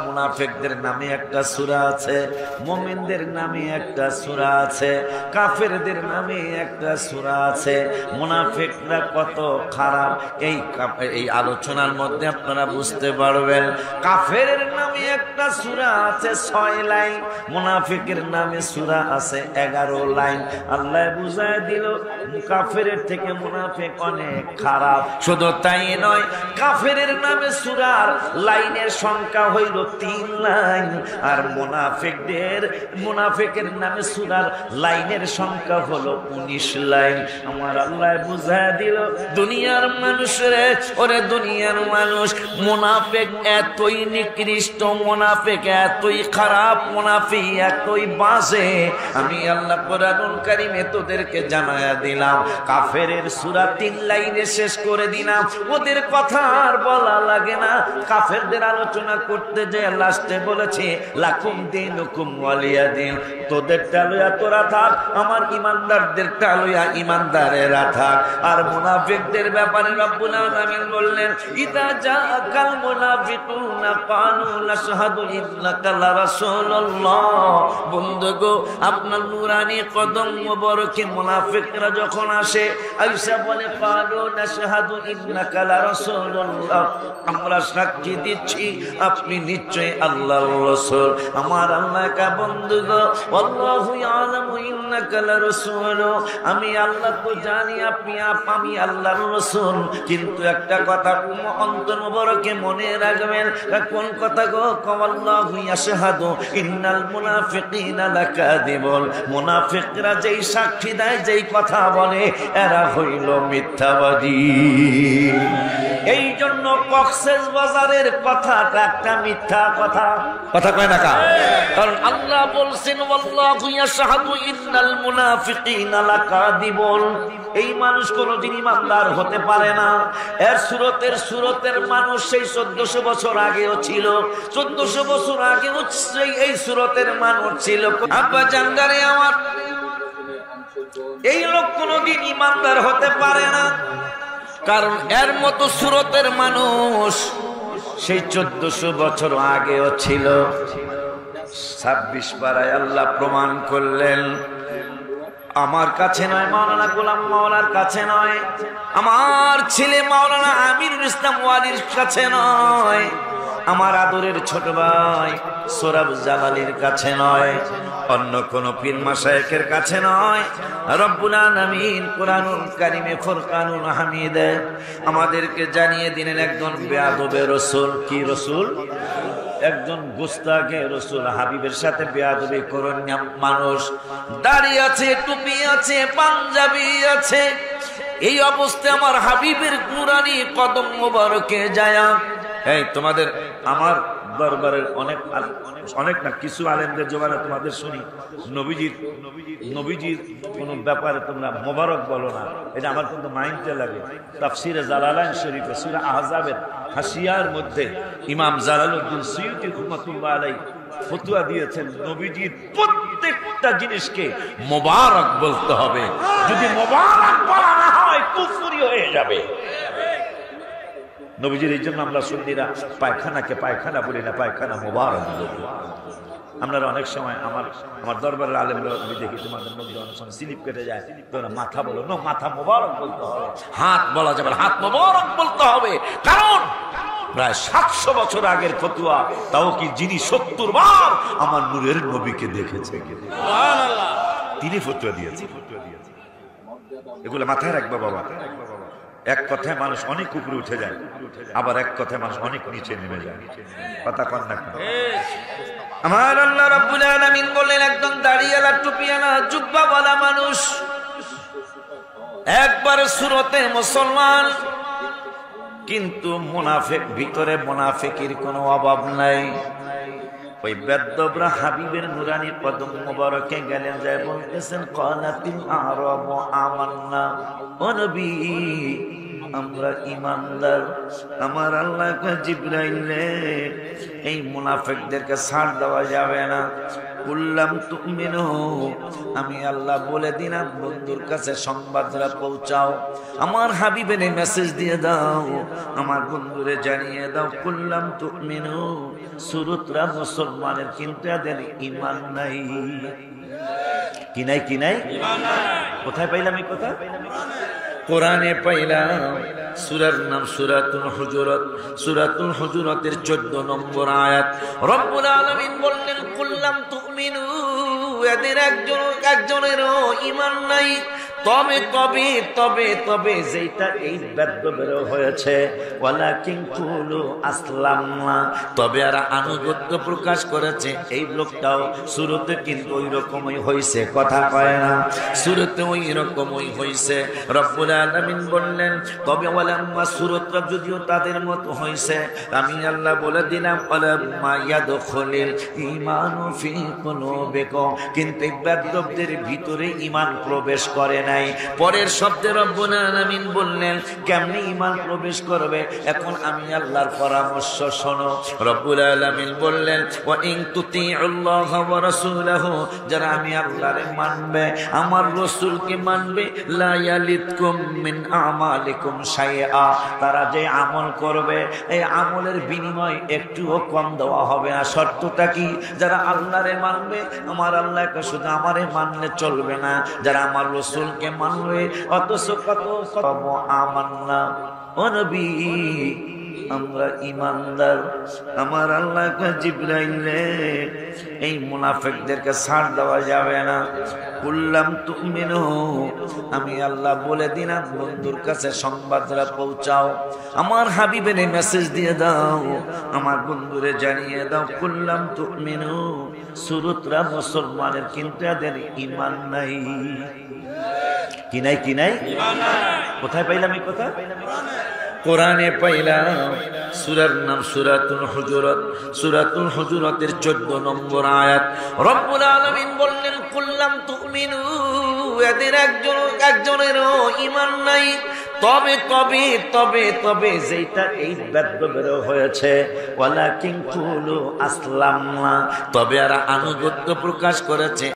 মুনাফিকদের নামে একটা সূরা আছে, মুমিনদের নামে একটা সূরা আছে, কাফেরদের নামে একটা সূরা আছে। মুনাফিকরা কত খারাপ এই আলোচনার মধ্যে আপনারা বুঝতে পারবেন। কাফেরের নামে একটা সূরা আছে 6 লাইন, মুনাফিকের নামে সূরা আছে 11 লাইন। আল্লাহ বুঝায় দিল কাফেরের থেকে মুনাফিক অনেক খারাপ। শুধু তাই নয়, কাফেরের নামে সূরার লাইনের সংখ্যা হইল 3 লাইন, আর মুনাফিকের নামে সূরার লাইনের সংখ্যা হলো 19 লাইন। আমার আল্লাহ বুঝায় দিল দুনিয়ার মানুষরে, ওরে দুনিয়ার মানুষ, মুনাফিক এতই নিকৃষ্ট, মুনাফিক এতই খারাপ, মুনাফিক এতই বাজে, আমি আল্লাহ কোরআনুল কারীমে তোদেরকে জানায়া দিলাম। কাফেরের সূরা 3 লাইনে শেষ করে দিলাম, ওদের কথা আর বলা লাগে না। কাফেরদের আলোচনা করতে যে লাস্টে বলেছে লাকুম দীনুকুম ওয়ালিয়া দিন, তোদের টালুয়া তোরা থাক, আমার ইমানদারদের টালুয়া ইমানদারেরা থাক। আর মুনাফিকদের ব্যাপারে রব্বুল আলামিন বললেন ইদা জাআকাল মুনাফিকুনা ক্বালু নাশহাদু ইন্নাকা লারাসূলুল্লাহ। বন্ধুগো, আপনার নুরানি কদম মোবারকে মুনাফিকরা যখন আসে, আয়েশা বলে ক্বালু নাশহাদু ইন্নাকা লারাসূলুল্লাহ, আমরা সাক্ষী দিচ্ছি আপনি নিশ্চয় আল্লাহর রাসূল। আমার আল্লাহ কা বন্ধুগো, আল্লাহু ইয়ালামু ইন্নাকা লারাসূল, আমি আল্লাহ তো জানি আপনি আমি আল্লাহর রাসূল। কিন্তু একটা কথা অন্তর মোবারকে মনে রাখবেন। কোন কথা গো? আল্লাহু ইয়াশহাদু ইন্নাল মুনাফিকিনা লাকাযিবুন, মুনাফিকরা যেই সাক্ষী দেয়, যেই কথা বলে, এরা হইল মিথ্যাবাদী। এই জন্য কক্সেস বাজারের কথাটা একটা মিথ্যা কথা, কথা কয় না কা? কারণ আল্লাহ বলছেন আল্লাহু ইয়াশহাদু ইন্নাল মুনাফিকিনা লাকাযিবুন, এই মানুষ কোনদিন ইমানদার হতে পারে না। এর সুরতের মানুষ সেই 1400 বছর আগেও ছিল, 1400 বছর আগেও এই সুরতের মানুষ ছিল। আব্বা জানদারে আমার, এই লোক কোনদিন ইমানদার হতে পারে না, কারণ এর মতো সুরতের মানুষ সেই 1400 বছর আগেও ছিল। 26 পারায় আল্লাহ প্রমাণ করলেন, আমার কাছে নয়, মাওলানা গোলাম মাওলার কাছে নয়, আমার ছেলে মাওলানা আমিরুল ইসলাম ওয়ালির কাছে নয়, আমার আদরের ছোট ভাই সোরাব জালালির কাছে নয়, অন্য কোন পীর মাশায়েখের কাছে নয়। রব্বুল আলামিন কোরআনুল কারীমে ফুরকানুল হামিদে আমাদেরকে জানিয়ে দিলেন একজন বেয়াদবে রাসূল। কি রাসূল? একজন গুস্তাখে রাসূল, হাবিবের সাথে বেয়াদবি করেন মানুষ। দাড়ি আছে, টুপি আছে, পাঞ্জাবি আছে, এই অবস্থায় আমার হাবিবের কুরআনি কদম মোবারকে যায়া, এই তোমাদের আমার দরবারের অনেক না কিছু আলেমদের জবানে তোমাদের শুনি নবীজির কোন ব্যাপারে তোমরা মোবারক বলো না, এটা আমার কিন্তু মাইন্ডে লাগে। তাফসিরে জালালাইন শরীফে সূরা আহজাবের হাসিয়ার মধ্যে ইমাম জালালউদ্দিন সুয়ুতী রাহমাতুল্লাহ আলাইহি ফতোয়া দিয়েছেন, নবীজির প্রত্যেকটা জিনিসকে মোবারক বলতে হবে, যদি মোবারক বলা না হয় কুফরি হয়ে যাবে। নবীজির এই জন্য আমরা সুন্নিরা পায়খানাকে পায়খানা বলি না, পায়খানা মোবারক বলি। আপনারা অনেক সময় আমার দরবারের আলেমরা আমি দেখি তোমাদের মধ্যে অনেক সময় স্লিপ কেটে যায়, তোমরা মাথা বলো, না মাথা মোবারক বলতে হবে, হাত বলা যাবে, হাত মোবারক বলতে হবে। কারণ প্রায় 700 বছর আগের ফতোয়া, তাও কি যিনি 70 বার আমার নূরের নবীকে দেখেছে, তিনি ফতোয়া দিয়েছে। এগুলো মাথায় রাখবা বাবা। এক কথায় মানুষ অনেক উপরে উঠে যায়, আবার এক কথায় মানুষ অনেক নিচে নেমে যায়, কথা কন না। আমার আল্লাহ রাব্বুল আলামিন বললেন একজন দাড়িওয়ালা, টুপিওয়ালা, জুব্বাওয়ালা মানুষ, একবার সুরতে মুসলমান, কিন্তু মুনাফিক, ভিতরে মুনাফিকের কোনো অভাব নাই। ওই বেদ্যবরা হাবিবের নুরানি কদম মোবারকে গেলেন, যায় বলতেছেন ক্বালাতিল আ'রাবু আমান্না, ও নবী আমরা ঈমানদার। আমার আল্লাহ জিবরাইল রে, এই মুনাফিকদেরকে ছাড় দেওয়া যাবে না, কুল্লাম তুমিনু, আমি আল্লাহ বলে দিলাম বন্ধুর কাছে সংবাদটা পৌঁছাও, আমার হাবিবের মেসেজ দিয়ে দাও, আমার বন্ধুরে জানিয়ে দাও। কুল্লাম তুমিনু, সুরতরা মুসলমানের কিন্তু এদের ঈমান নাই। কি নাই? কি নাই? কোথায় পাইলাম এই কথা? কোরআনে পাইলাম। সূরার নাম সূরাতুল হুজুরাত। সূরাতুল হুজুরাতের 14 নম্বর আয়াত। রব্বুল আলামিন বললেন কুল্লাম তুমিনু, এদের একজনেরও ঈমান নাই। তবে তবে তবে তবে যেটা এই বাদ্য বের হয়েছে, ওয়ালাকিন কুলু আসলামনা, তবে আর আনুগত্য প্রকাশ করেছে। এই লোকটাও সূরতে কিন্তু ওই রকমই হইছে, কথা কয় না, সূরতে ওই রকমই হইছে। রব্বুল আলামিন বললেন তবে ওয়ালাম্মা, সূরতটা যদিও তাদের মতো হইছে, আমি আল্লাহ বলে দিলাম ওয়ালাম্মা ইয়াদখুলিল ঈমানু ফি কুলুবিকুম, কিন্তু এই বাদ্যদের ভিতরে ঈমান প্রবেশ করে না। পরের শব্দে রব্বুল আলামিন বললেন কেমনে ঈমান প্রবেশ করবে। এখন আমি আল্লাহর পরামর্শ শোনো। রব্বুল আলামিন বললেন ওয়া ইন তুতিউল্লাহ ওয়া রাসূলাহু, যারা আমি আল্লাহরে মানবে, আমার রাসূলকে মানবে, লা ইয়ালিতকুম মিন আমালিকুম শাইআ, তারা যে আমল করবে এই আমলের বিনিময় একটুও কম দেওয়া হবে না। শর্তটা কি? যারা আল্লাহরে মানবে, আমার আল্লাহকে শুধু আমারে মানলে চলবে না, যারা আমার রাসূলকে মানবে, অথচ কত আমান্না, ও নবী আমরা ঈমানদার। আমার আল্লাহ জিবরাইল রে, এই মুনাফিকদেরকে ছাড় দেওয়া যাবে না। কুল্লাম তুমিনু, আমি আল্লাহ বলে দিলাম বন্ধুর কাছে সংবাদটা পৌঁছাও, আমার হাবিবের মেসেজ দিয়ে দাও, আমার বন্ধুরে জানিয়ে দাও। কুল্লাম তুমিনু, সুরতরা মুসলমানের কিন্তু এদের ঈমান নাই। কি নাই? কি নাই? কোথায় পাইলাম এই কথা? কোরআনে পাইলাম। সূরার নাম সূরাতুল হুজুরাত। সূরাতুল হুজুরাতের 14 নম্বর আয়াত। রব্বুল আলামিন বললেন কুল্লাম তুমিনু, এদের একজনেরও ঈমান নাই। তবে তবে তবে তবে যেটা এই বাদ্য বের হয়েছে, ওয়ালাকিন কুলু আসলামনা, তবে আর আনুগত্য প্রকাশ করেছে।